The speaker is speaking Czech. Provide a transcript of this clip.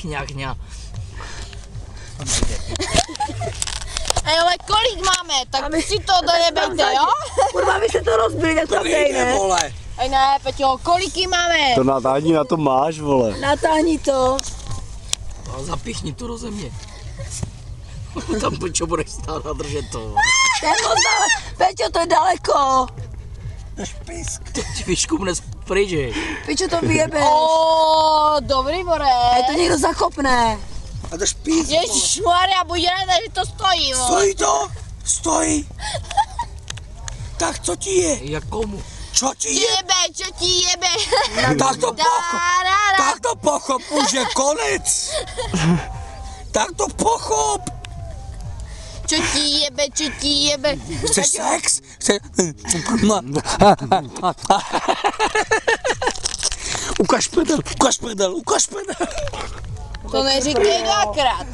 Chňa. Ale kolik máme, tak si to dojebejte, jo? Kurva, vy se to rozbili, tak tam nejde. Vole. Ej ne, Peťo, kolik máme? To natáhni, na to máš, vole. Natáhni to. A zapichni to do země. Tam Peťo budeš stát a držet to. To je moc daleko. Peťo, to je daleko. To ti vyškumne z pryč. Pičo, to vyjebeš. Dobrý, Borec. Ej, to někdo zakopne. A to špíc. Ježišmarja, buď ráda, že to stojí, vole. Stojí to? Stojí. Tak co ti je? Jak komu? Čo ti je? Čo ti jebe? Tak to pochop, už je konec. Tak to pochop. Čo ti jebe? Chceš sex? Ukaž prdel. To neříkej dvakrát.